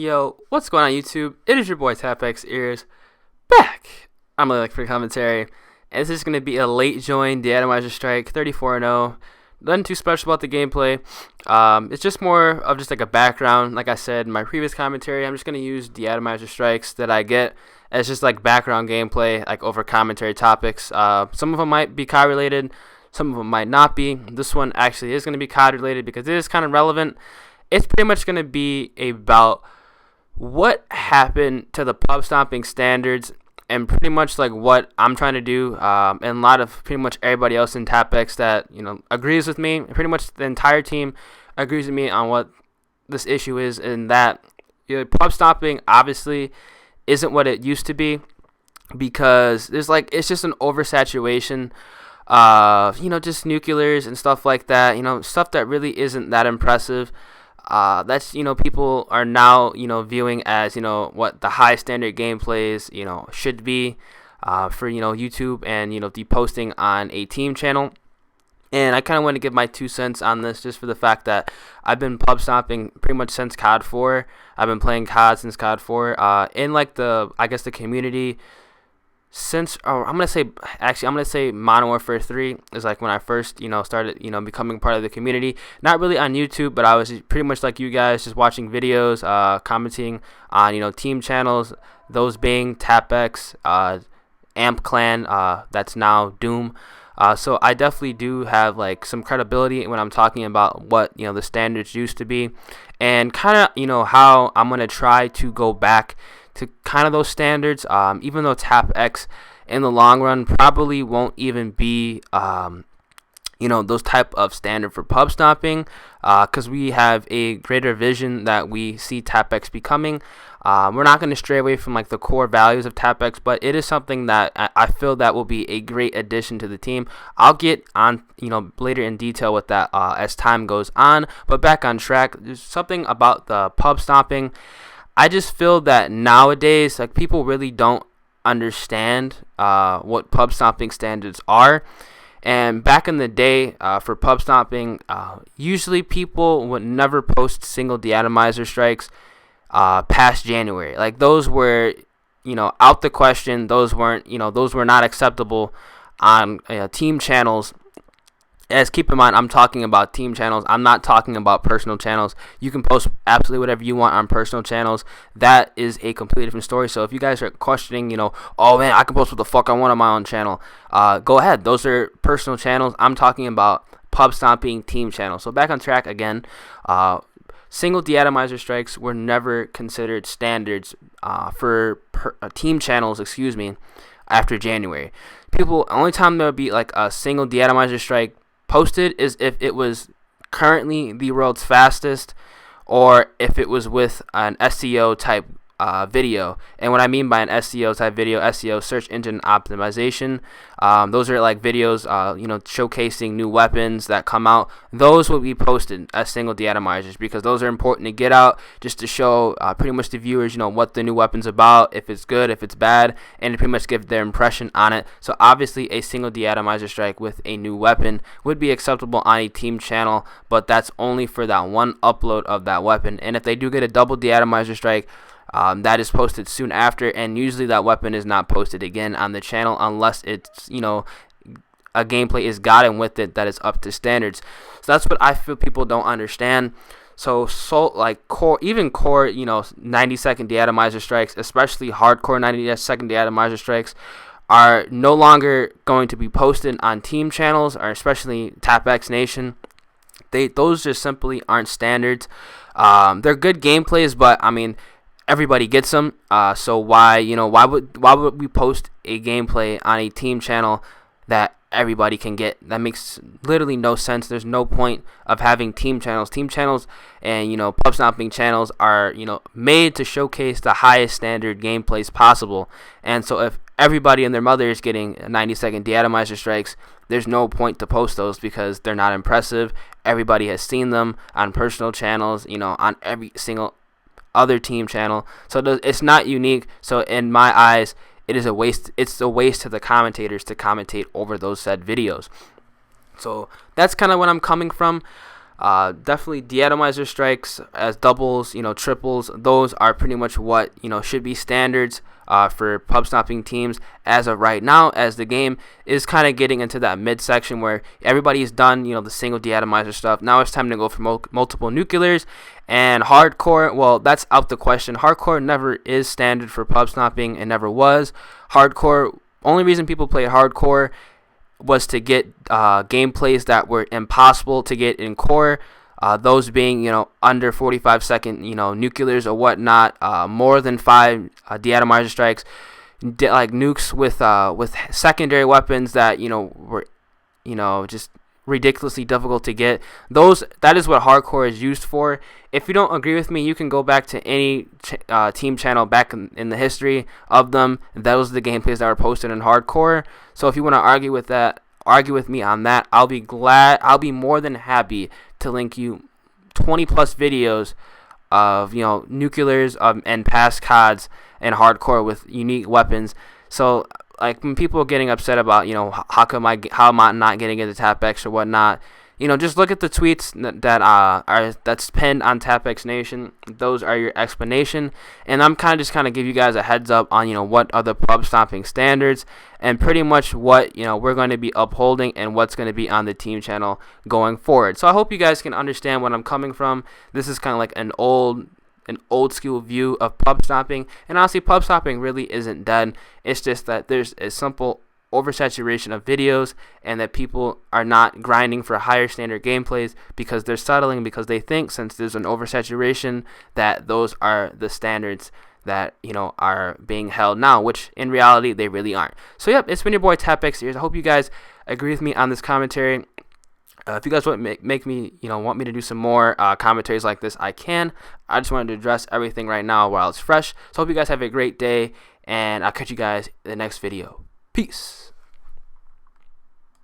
Yo, what's going on YouTube? It is your boy TAPX Ears back. I'm really for commentary, and this is going to be a late join DE-ATOMIZER strike 34-0. Nothing too special about the gameplay. It's just more of just like a background. Like I said in my previous commentary, I'm just going to use DE-ATOMIZER strikes that I get as just like background gameplay, like over commentary topics. Some of them might be COD related, some of them might not be. This one actually is going to be COD related because it is kind of relevant. It's pretty much going to be about what happened to the pub stomping standards and pretty much like what I'm trying to do, and a lot of pretty much everybody else in TAPX that agrees with me. Pretty much the entire team agrees with me on what this issue is, and that pub stomping obviously isn't what it used to be because it's just an oversaturation of just nuclears and stuff like that. Stuff that really isn't that impressive. That's people are now viewing as what the high standard gameplays should be for YouTube and the posting on a team channel. And I kind of want to give my 2 cents on this just for the fact that I've been pub stomping pretty much since COD 4. I've been playing COD since COD 4 in like the community since I'm gonna say Modern Warfare 3 is like when I first started becoming part of the community. Not really on YouTube, but I was pretty much like you guys, just watching videos, commenting on team channels, those being TAPX, Amp Clan, that's now Doom. So I definitely do have like some credibility when I'm talking about what the standards used to be, and kind of how I'm gonna try to go back to kind of those standards, even though TAPX in the long run probably won't even be those type of standard for pub stomping, because we have a greater vision that we see TAPX becoming. We're not going to stray away from like the core values of TAPX, but it is something that I feel that will be a great addition to the team. I'll get on later in detail with that as time goes on, but back on track. There's something about the pub stomping. I just feel that nowadays, like, people really don't understand what pub stomping standards are. And back in the day, for pub stomping, usually people would never post single DE-ATOMIZER strikes past January. Like, those were, out the question. Those weren't, those were not acceptable on team channels. As keep in mind, I'm talking about team channels. I'm not talking about personal channels. You can post absolutely whatever you want on personal channels. That is a completely different story. So if you guys are questioning, oh man, I can post what the fuck I want on my own channel, go ahead. Those are personal channels. I'm talking about pub stomping team channels. So back on track again. Single DE-ATOMIZER strikes were never considered standards for team channels. After January, only time there would be like a single DE-ATOMIZER strike posted is if it was currently the world's fastest, or if it was with an SEO type video. And what I mean by an SEO type video, SEO, search engine optimization, those are like videos showcasing new weapons that come out. Those will be posted as single DE-ATOMIZERs because those are important to get out, just to show pretty much the viewers what the new weapon's about, if it's good, if it's bad, and to pretty much give their impression on it. So obviously a single DE-ATOMIZER strike with a new weapon would be acceptable on a team channel, but that's only for that one upload of that weapon. And if they do get a double DE-ATOMIZER strike, that is posted soon after, and usually that weapon is not posted again on the channel unless it's a gameplay is gotten with it that is up to standards. So that's what I feel people don't understand. So like core 90-second DE-ATOMIZER strikes, especially hardcore 90-second DE-ATOMIZER strikes, are no longer going to be posted on team channels, or especially TAPX Nation. Those just simply aren't standards. They're good gameplays, but I mean, everybody gets them, so why would we post a gameplay on a team channel that everybody can get? That makes literally no sense. There's no point of having team channels. Team channels and pub stomping channels are made to showcase the highest standard gameplays possible. And so if everybody and their mother is getting 90-second DE-ATOMIZER strikes, there's no point to post those because they're not impressive. Everybody has seen them on personal channels, on every single other team channel, so it's not unique. So in my eyes, it is a waste. It's a waste to the commentators to commentate over those said videos. So that's kind of what I'm coming from. Definitely de-atomizer strikes as doubles, triples. Those are pretty much what should be standards for pub stomping teams as of right now, as the game is kind of getting into that midsection where everybody's done the single de-atomizer stuff. Now it's time to go for multiple nuclears and hardcore. Well, that's out the question. Hardcore never is standard for pub stomping. It never was. Hardcore, only reason people play hardcore was to get gameplays that were impossible to get in core. Those being, under 45-second, nuclears or whatnot, more than 5 de-atomizer strikes, like nukes with secondary weapons that were, just ridiculously difficult to get. That is what hardcore is used for. If you don't agree with me, you can go back to any team channel back in the history of them. Those are the gameplays that were posted in hardcore. So if you want to argue with me on that, I'll be more than happy to link you 20 plus videos of nuclears and past CODs and hardcore with unique weapons. So like when people are getting upset about how am I not getting into TAPX or whatnot, just look at the tweets that's pinned on TAPX Nation. Those are your explanation, and I'm kind of give you guys a heads up on what are the pub stomping standards and pretty much what we're going to be upholding and what's going to be on the team channel going forward. So I hope you guys can understand where I'm coming from. This is kind of like an old school view of pub stomping, and honestly, pub stomping really isn't dead. It's just that there's a simple oversaturation of videos, and that people are not grinding for higher standard gameplays because they're settling, because they think since there's an oversaturation that those are the standards that are being held now, which in reality they really aren't. So yep, it's been your boy TAPX Ears. I hope you guys agree with me on this commentary. If you guys want make me want me to do some more commentaries like this, I can. I just wanted to address everything right now while it's fresh. So hope you guys have a great day, and I'll catch you guys in the next video. Peace.